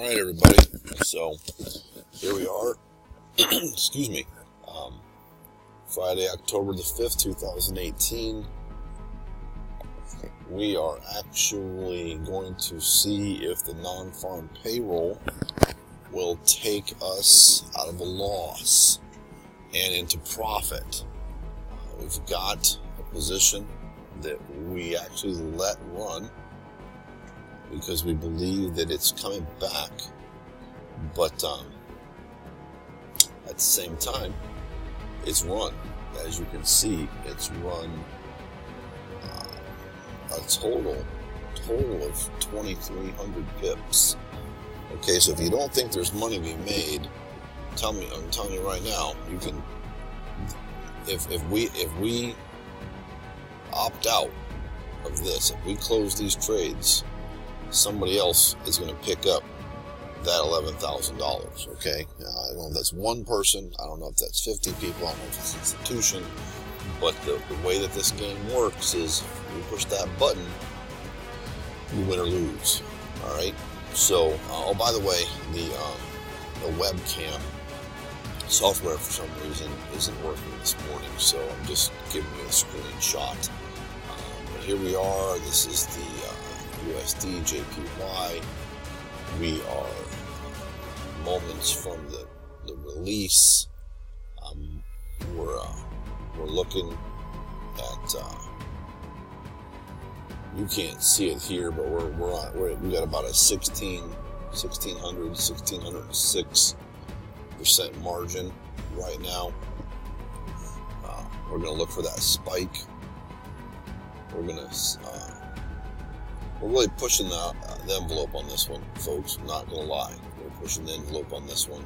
right, everybody. So here we are. Excuse me. Friday, October the 5th, 2018. We are actually going to see if the non-farm payroll will take us out of a loss and into profit. We've got a position that we actually let run because we believe that it's coming back, but at the same time, it's run. As you can see, it's run a total of 2,300 pips. Okay, so if you don't think there's money to be made, I'm telling you right now, you can. If we opt out of this, if we close these trades, somebody else is going to pick up that $11,000. Okay, now, I don't know if that's one person, I don't know if that's 50 people, I don't know if it's an institution, but the way that this game works is you push that button, you win or lose. All right. So, oh, by the way, the webcam software for some reason isn't working this morning, so I'm just giving you a screenshot. But here we are. This is the USD JPY. We are moments from the release. We're looking at. You can't see it here, but we got about a 1606% margin right now. We're going to look for that spike. We're really pushing the envelope on this one, folks. I'm not going to lie. We're pushing the envelope on this one.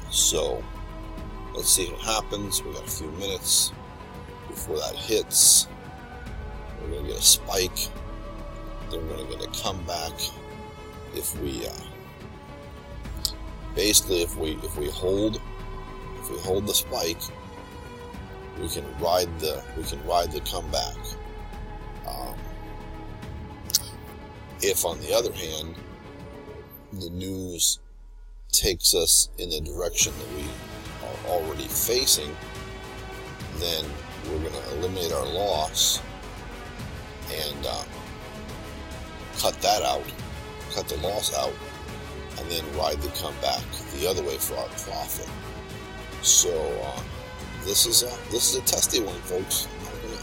So let's see what happens. We got a few minutes before that hits. We're going to get a spike. Then we're going to get a comeback. If we hold the spike, we can ride the comeback. If, on the other hand, the news takes us in the direction that we are already facing, then we're going to eliminate our loss and cut the loss out, and then ride the comeback the other way for our profit. So this is a testy one, folks. I'm not going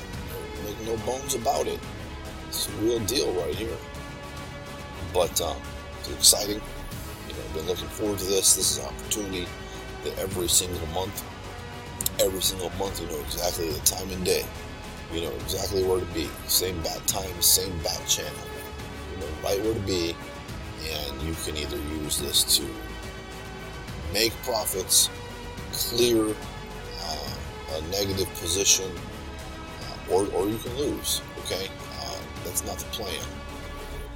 to make no bones about it. It's a real deal right here. But it's exciting. I've been looking forward to this. This is an opportunity that every single month, you know exactly the time and day. You know exactly where to be. Same bat time, same bat channel. You know right where to be, and you can either use this to make profits, clear a negative position, or you can lose. Okay, that's not the plan.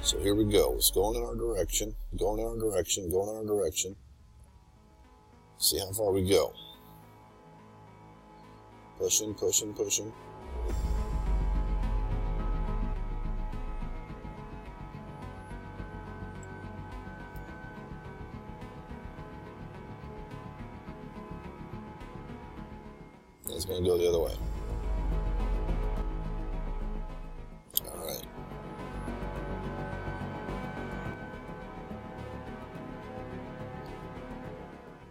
So here we go. It's going in our direction, going in our direction. See how far we go. Pushing. And it's going to go the other way. All right.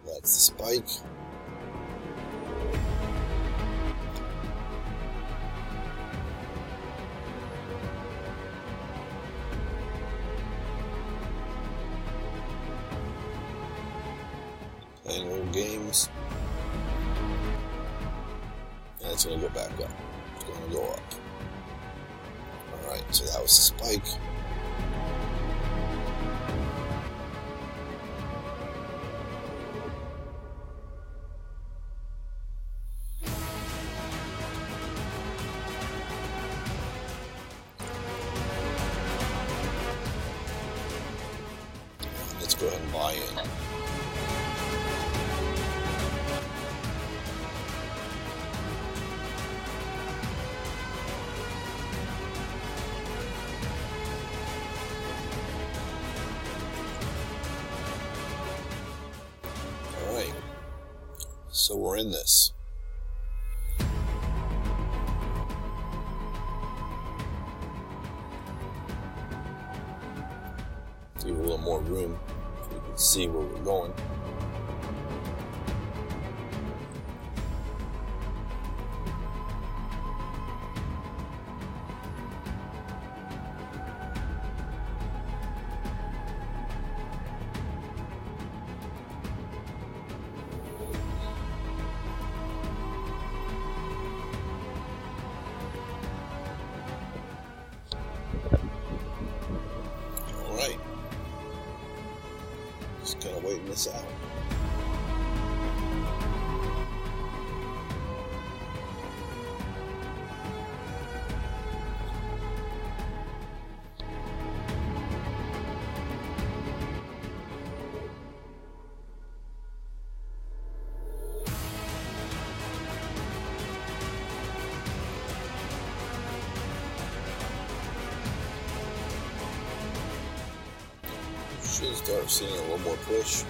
That's the spike. Playing little games. And it's going to go back up. It's going to go up. Alright, so that was the spike. Let's go ahead and buy in. So we're in this. Give it a little more room so we can see where we're going. All right. Just kind of waiting this out. Should start seeing a little more push.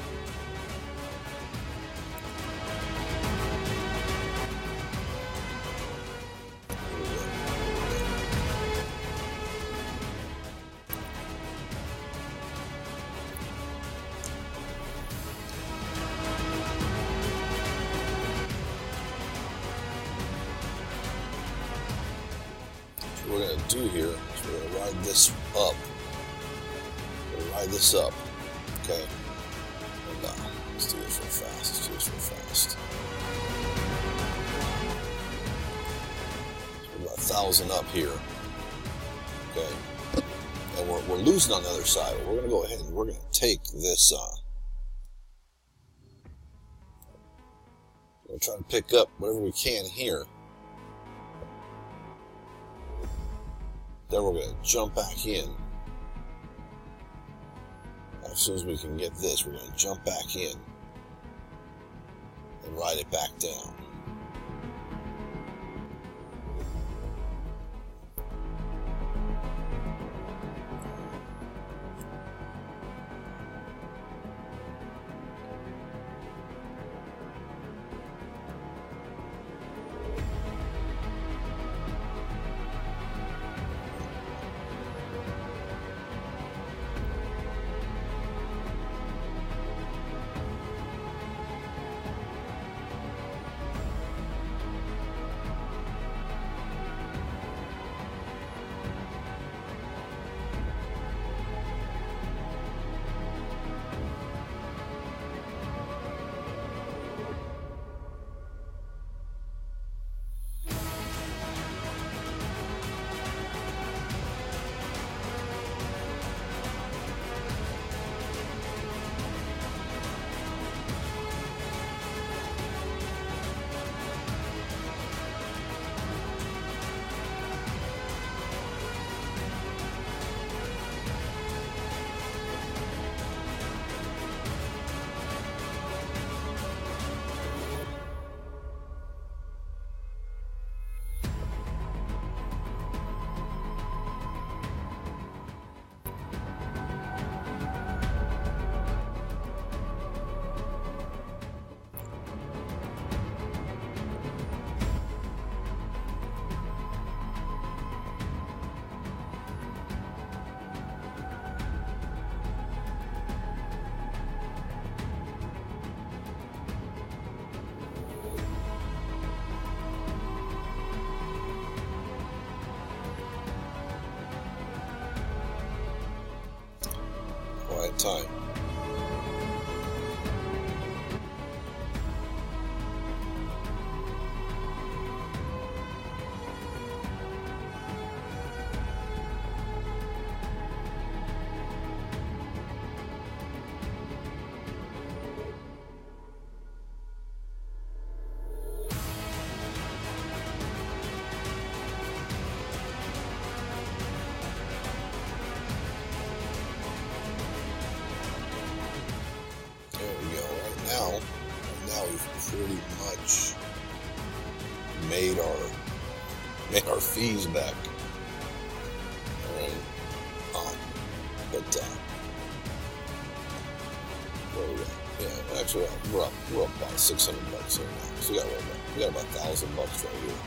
What we're going to do here is we're going to ride this up. Ride this up, okay? And let's do this real fast. Let's do this real fast. So we're about 1,000 up here, okay? And we're losing on the other side. We're going to go ahead and we're going to take this. We're going to try to pick up whatever we can here. Then we're going to jump back in. As soon as we can get this, we're going to jump back in and ride it back down. Right time. Now we've pretty much made our fees back. All right. But where we go? Yeah, actually, we're up about $600 here now. So we got about $1,000 right here.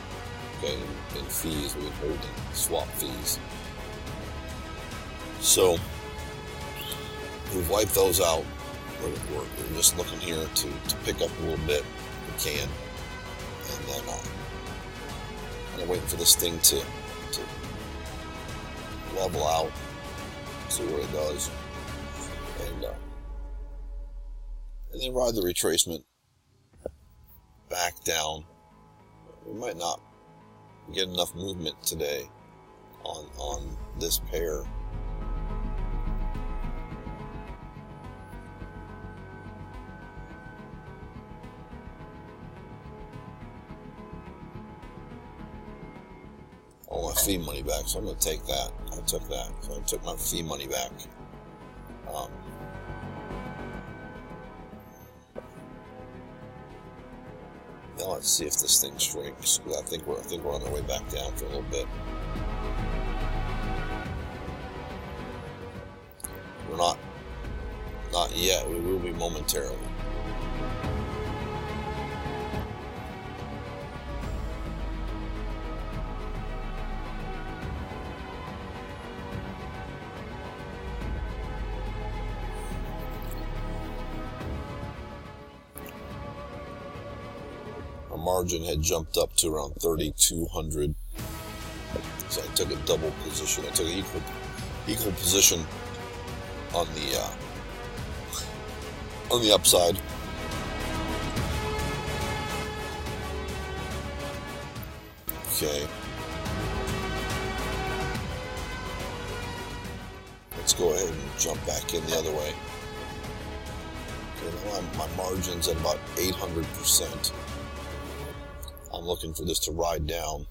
Okay, in fees we've been holding, swap fees. So we've wiped those out. We're just looking here to pick up a little bit if we can, and then I'm waiting for this thing to level out, see what it does, and then ride the retracement back down. We might not get enough movement today on this pair. All my fee money back, so I'm going to take that. I took that, so I took my fee money back. Now let's see if this thing shrinks, because I think we're on our way back down for a little bit. We're not yet. We will be momentarily. Margin had jumped up to around 3,200, so I took a double position. I took an equal position on the upside. Okay, let's go ahead and jump back in the other way. Okay, now my margin's at about 800%. I'm looking for this to ride down.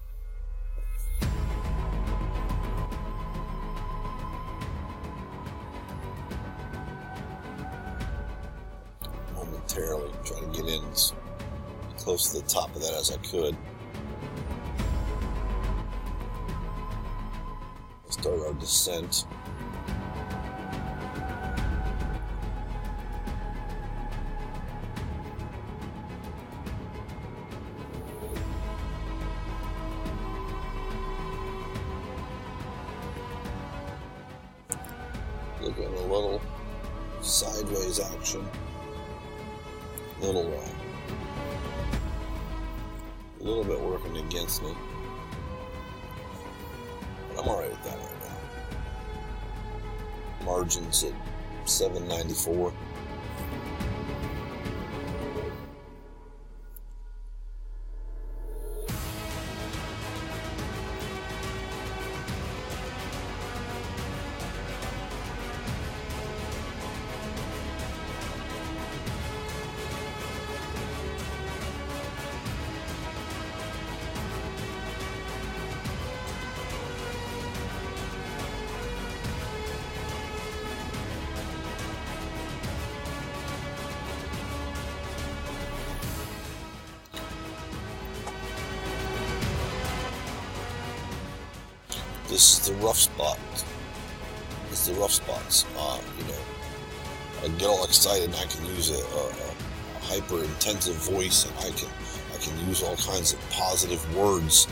Momentarily, trying to get in as close to the top of that as I could. Let's start our descent. Looking at a little sideways action, a little bit working against me, but I'm alright with that right now. Margins at 794. This is the rough spot. This is the rough spots. I get all excited and I can use a hyper intensive voice, and I can use all kinds of positive words.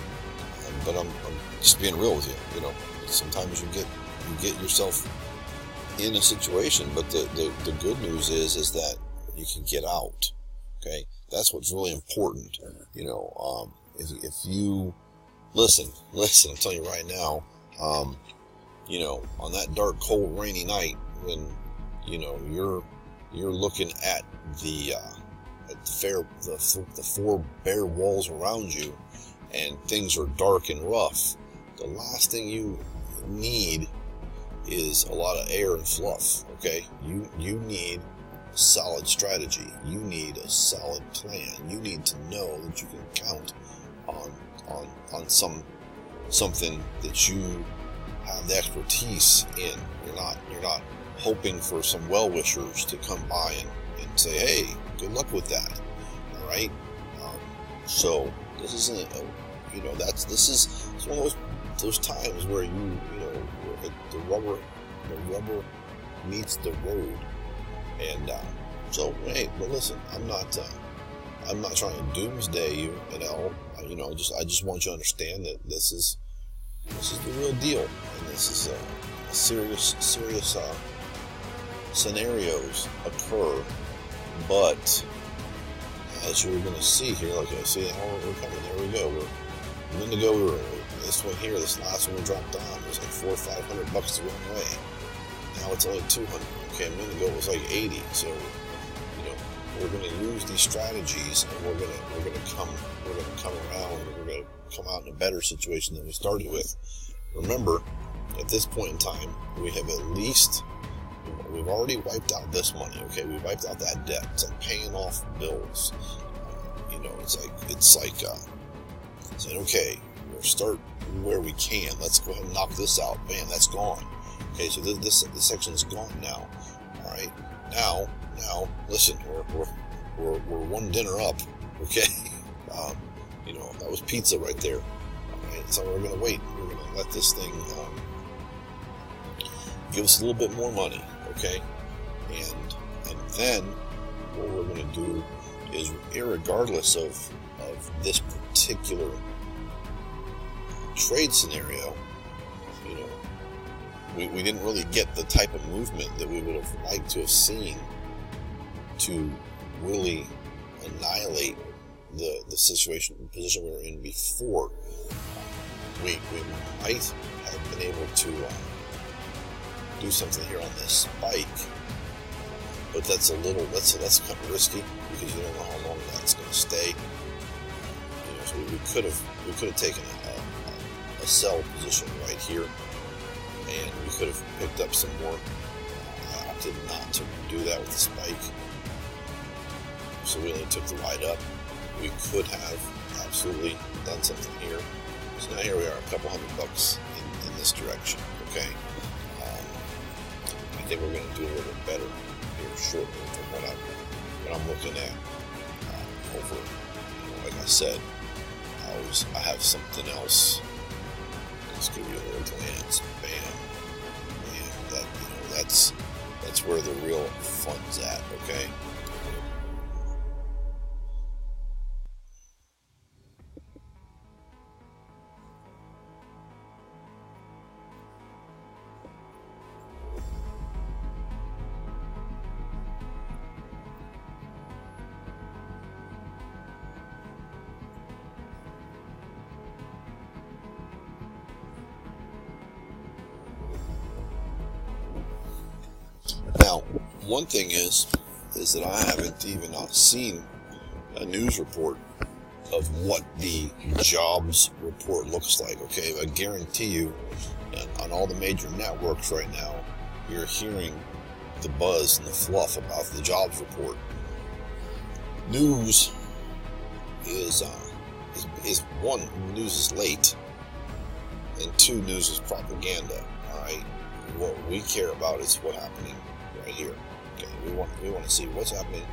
But I'm just being real with you. Sometimes you get yourself in a situation, but the good news is that you can get out. Okay, that's what's really important. If you listen, I'm telling you right now, on that dark, cold, rainy night when, you're looking at the four bare walls around you and things are dark and rough, the last thing you need is a lot of air and fluff. Okay, you need a solid strategy. You need a solid plan. You need to know that you can count on something that you have the expertise in. You're not hoping for some well-wishers to come by and say, hey, good luck with that. All right. So this isn't this is one of those times where the rubber meets the road, and So hey, but listen, I'm not trying to doomsday you at all. I just want you to understand that this is the real deal, and this is serious scenarios occur. But as you're going to see here, like I see, we're coming. There we go. A minute ago, this one here, this last one we dropped on, it was like $400 or $500 the wrong way. Now it's only 200. Okay, a minute ago it was like 80. So, we're going to use these strategies, and we're going to come around, and we're going to come out in a better situation than we started with. Remember, at this point in time, we have we've already wiped out this money. Okay, we wiped out that debt. It's like paying off bills. It's like saying, okay, we'll start where we can. Let's go ahead and knock this out. Bam, that's gone. Okay, so this section is gone now. All right, now listen, we're one dinner up. Okay, that was pizza right there. All right, so we're gonna wait. We're gonna let this thing give us a little bit more money. Okay, and then what we're gonna do is, irregardless of this particular trade scenario, we didn't really get the type of movement that we would have liked to have seen to really annihilate the position we were in before. We might have been able to do something here on this spike, but that's kind of risky, because you don't know how long that's going to stay. So we could have taken a sell position right here, and we could have picked up some more. I opted not to do that with the spike, so we only took the ride up. We could have absolutely done something here. So now here we are, a couple $100 in this direction. Okay, I think we're going to do a little bit better here shortly from what I'm looking at. Over, like I said, I have something else. Let's give you a little glance. Bam, and that's where the real fun's at. Okay. Now, one thing is that I haven't even seen a news report of what the jobs report looks like. Okay, I guarantee you, on all the major networks right now, you're hearing the buzz and the fluff about the jobs report. News is one, news is late, and two, news is propaganda. All right, what we care about is what's happening right here. Okay, we want to see what's happening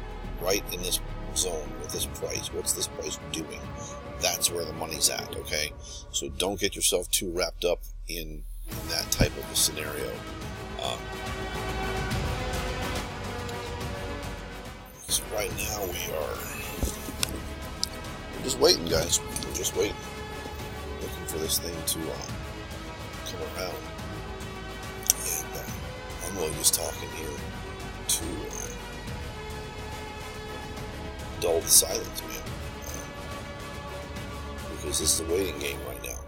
right in this zone with this price. What's this price doing? That's where the money's at. Okay, so don't get yourself too wrapped up in that type of a scenario. So right now we're just waiting, guys. We're just waiting, looking for this thing to come around. And I'm really just talking here to dull the silence, man, because this is a waiting game right now.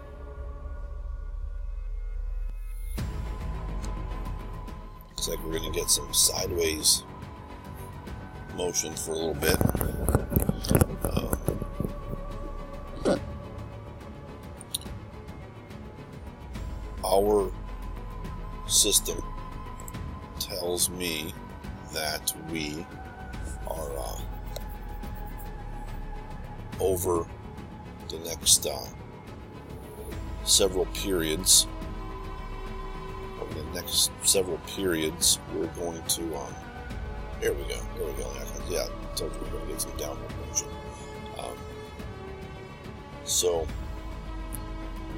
Looks like we're going to get some sideways motion for a little bit. Our system tells me that we are over the next several periods. Over the next several periods, we're going to. There we go. Yeah, I told you we're going to get some downward motion. So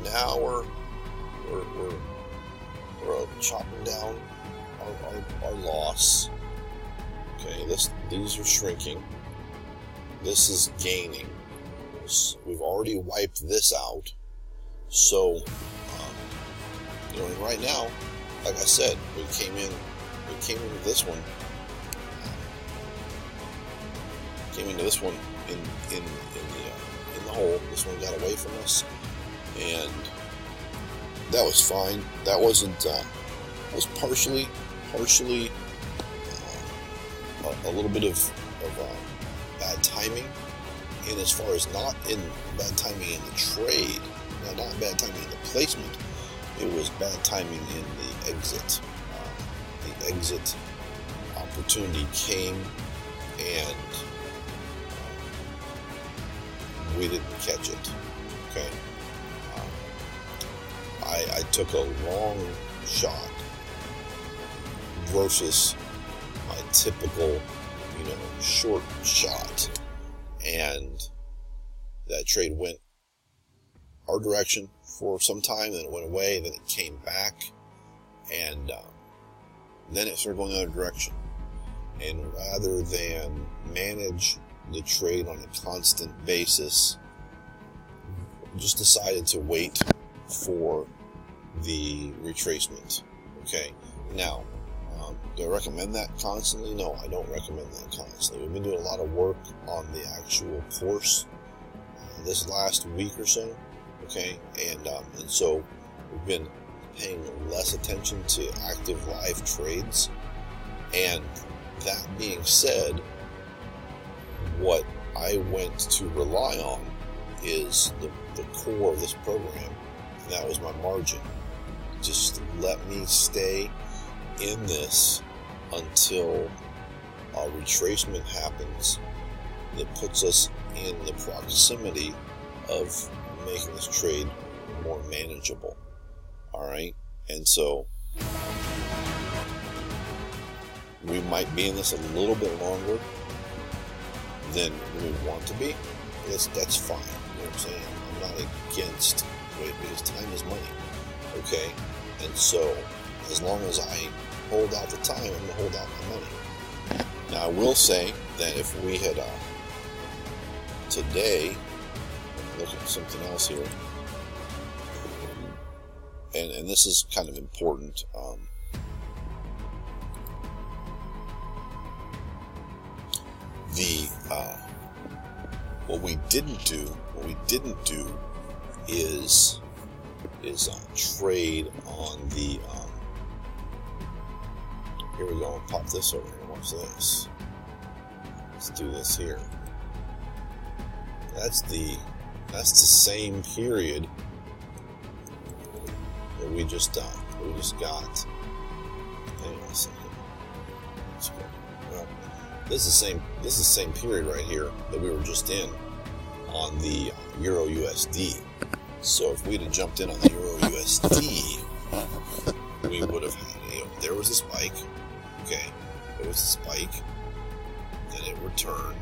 now we're chopping down our loss, Okay, these are shrinking. This is gaining. We've already wiped this out. So, right now, like I said, we came into this one. Came into this one in the hole. This one got away from us, and that was fine. That wasn't. Was partially a little bit of bad timing, and as far as not in bad timing in the trade, not bad timing in the placement, it was bad timing in the exit. The exit opportunity came, and we didn't catch it. Okay, I took a long shot versus my typical, short shot, and that trade went our direction for some time, then it went away, then it came back, and then it started going the other direction. And rather than manage the trade on a constant basis, just decided to wait for the retracement. Okay, now, do I recommend that constantly? No, I don't recommend that constantly. We've been doing a lot of work on the actual course this last week or so. Okay, and so we've been paying less attention to active live trades. And that being said, what I went to rely on is the core of this program, and that was my margin. Just let me stay in this until a retracement happens that puts us in the proximity of making this trade more manageable. All right, and so we might be in this a little bit longer than we want to be. That's fine. You know what I'm saying? I'm not against wait, because time is money. Okay, and so as long as I hold out the time, I'm going to hold out my money. Now, I will say that if we had today, look at something else here, and this is kind of important. What we didn't do is trade on the. Here we go. I'll pop this over here. Watch this. Let's do this here. That's the same period that we just got. Hang on a second. Let's go. Well, this is the same period right here that we were just in on the Euro USD. So if we'd have jumped in on the Euro USD, we would have had, there was a spike. Okay, there was a spike. Then it returned,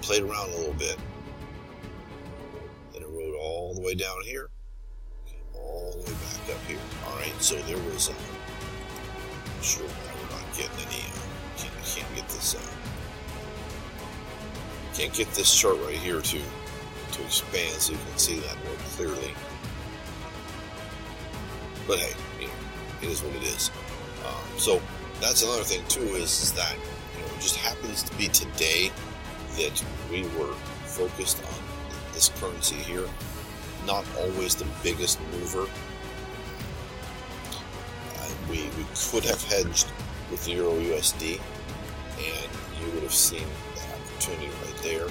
played around a little bit. Then it rode all the way down here, all the way back up here. All right, so there was. I'm sure why we're not getting any. Can't get this. Can't get this chart right here to expand so you can see that more clearly. But hey, it is what it is. So that's another thing too is that it just happens to be today that we were focused on this currency here. Not always the biggest mover. We could have hedged with the Euro USD, and you would have seen that opportunity right there.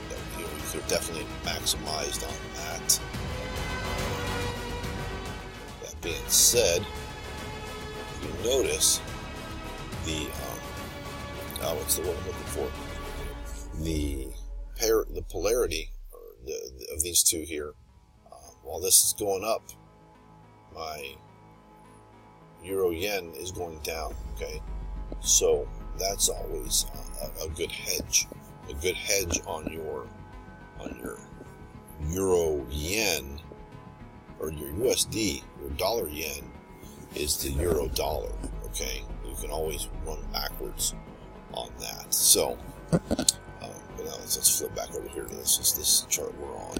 That, you could have definitely maximized on that. That being said, you notice the what's the word I'm looking for? The polarity of these two here. While this is going up, my Euro Yen is going down. Okay, so that's always a good hedge. A good hedge on your Euro Yen or your USD, your dollar yen, is the Euro dollar. Okay, you can always run backwards on that. So, but now let's flip back over here to this chart we're on.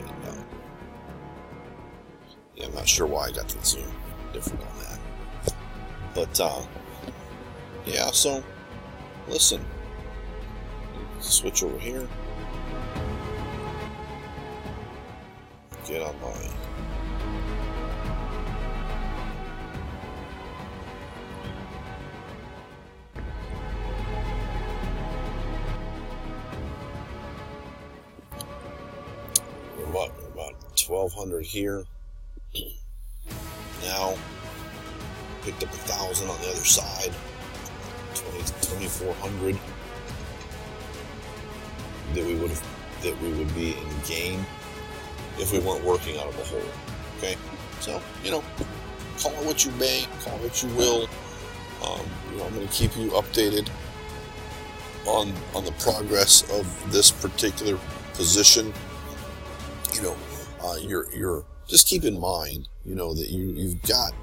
And, yeah, I'm not sure why I got the zoom different on that. But, yeah, so, listen. Switch over here. Get on my we're about 1200 here. Now picked up 1,000 on the other side. 2400 that we would be in gain if we weren't working out of a hole. Okay, so call it what you may, call it what you will. I'm going to keep you updated on the progress of this particular position. You're just keep in mind, that you've got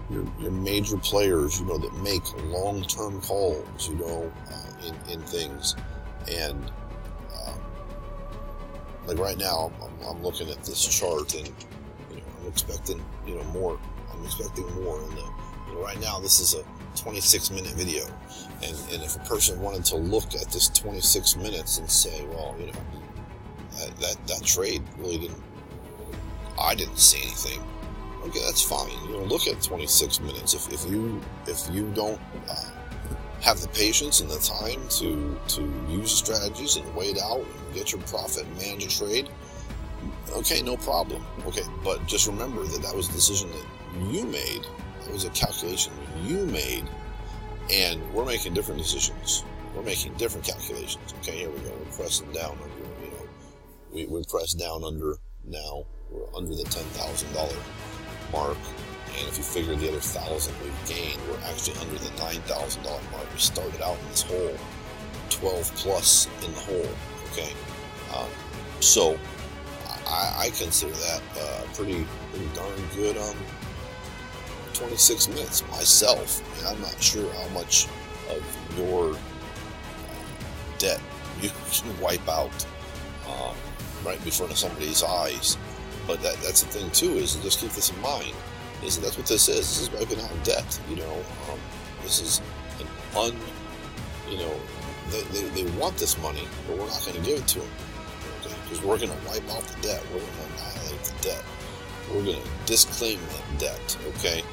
your major players, that make long-term calls, in things, and like right now, I'm looking at this chart, and I'm expecting more. I'm expecting more, and right now this is a 26-minute video, and if a person wanted to look at this 26 minutes and say, well, that trade really I didn't see anything. Okay, that's fine. Look at 26 minutes. If you don't have the patience and the time to use strategies and wait out and get your profit and manage a trade, okay, no problem. Okay, but just remember that was a decision that you made. That was a calculation you made, and we're making different decisions. We're making different calculations. Okay, here we go. We're pressing down under, we pressed down under now. We're under the $10,000 mark. And if you figure the other 1,000 we've gained, we're actually under the $9,000 mark. We started out in this hole, 12 plus in the hole. Okay, so I consider that pretty darn good 26 minutes myself. I'm not sure how much of your debt you can wipe out right in front of somebody's eyes, but that's the thing too. Is to just keep this in mind. Is that's what this is. This is wiping out debt. This is an they want this money, but we're not going to give it to them. Okay, because we're going to wipe out the debt. We're going to annihilate the debt. We're going to disclaim that debt. Okay,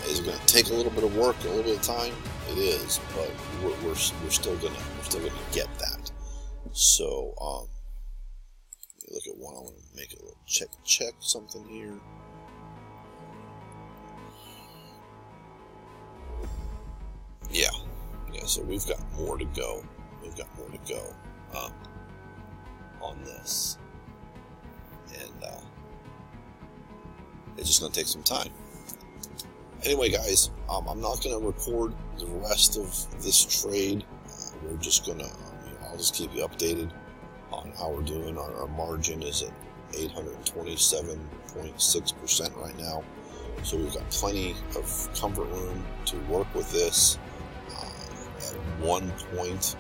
is it going to take a little bit of work, a little bit of time? It is, but we're still gonna get that. So look at one. I want to make a little check something here. Yeah, so we've got more to go. On this. And it's just going to take some time. Anyway, guys, I'm not going to record the rest of this trade. We're just going to, I'll just keep you updated on how we're doing. Our margin is at 827.6% right now. So we've got plenty of comfort room to work with this. At one point,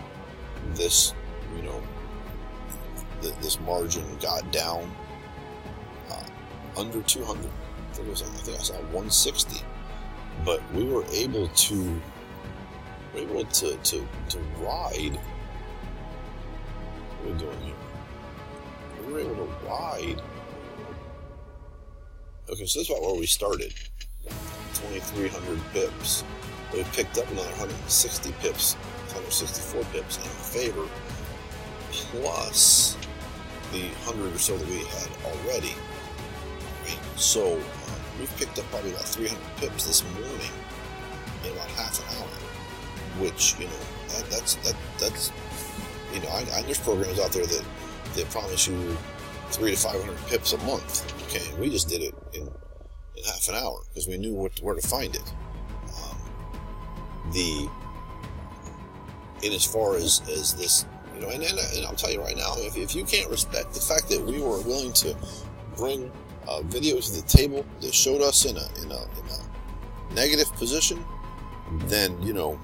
this, this margin got down under 200. I think I saw 160. But we were able to ride. What are we doing here? We were able to ride. Okay, so this is about where we started. 2,300 pips. We picked up another 160 pips, 164 pips in our favor, plus the 100 or so that we had already. Right? So we've picked up probably about 300 pips this morning in about half an hour, which that's there's programs out there that promise you 300 to 500 pips a month. Okay, and we just did it in half an hour because we knew where to find it. And as far as this, and I'll tell you right now, if you can't respect the fact that we were willing to bring video to the table that showed us in a negative position, then, you know,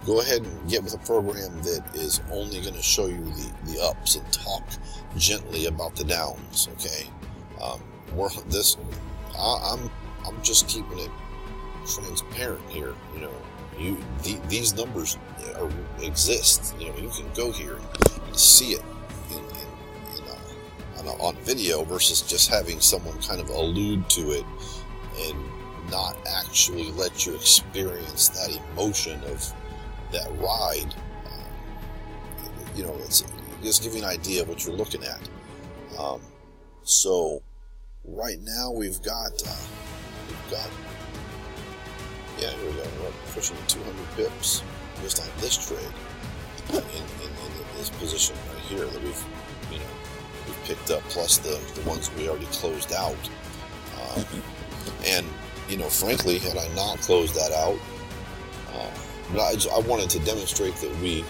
go ahead and get with a program that is only going to show you the ups and talk gently about the downs. Okay, I'm just keeping it transparent here. You know, these numbers exist. You know, you can go here and see it on video versus just having someone kind of allude to it and not actually let you experience that emotion of that ride. You know, it's just give you an idea of what you're looking at. So right now we've got yeah, here we go. We're pushing 200 pips just on this trade in this position right here that we've picked up, plus the ones we already closed out. And you know, frankly, had I not closed that out, but I wanted to demonstrate that we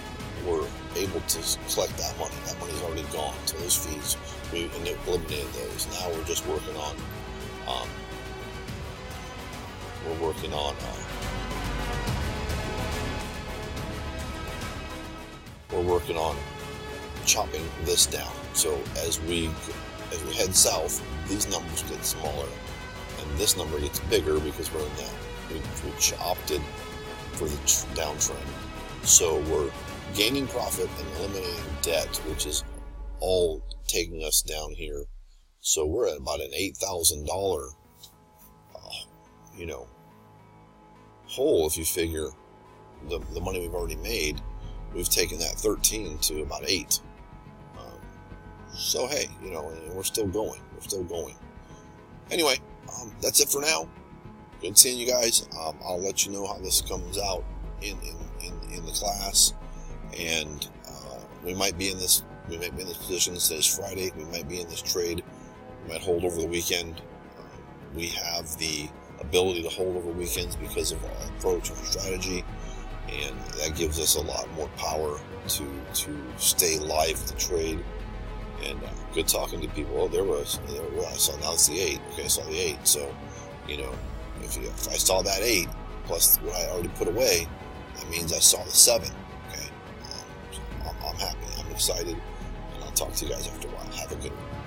were able to collect that money. That money's already gone. So those fees, we eliminated those. Now we're just working on chopping this down. So as we head south, these numbers get smaller, and this number gets bigger because we're in that we opted for the downtrend. So we're gaining profit and eliminating debt, which is all taking us down here. So we're at about an $8,000 hole. If you figure the money we've already made, we've taken that 13 to about 8. So hey, you know, and we're still going. Anyway, that's it for now. Good seeing you guys. I'll let you know how this comes out in the class, and we might be in this position. Today's Friday. We might be in this trade. We might hold over the weekend. We have the ability to hold over weekends because of our approach and our strategy, and that gives us a lot more power to stay live with the trade. And good talking to people. Oh, there was. I saw, now it's the 8. Okay, I saw the 8. So, you know, if I saw that 8 plus what I already put away, that means I saw the 7. Okay, so I'm happy. I'm excited, and I'll talk to you guys after a while. Have a good one.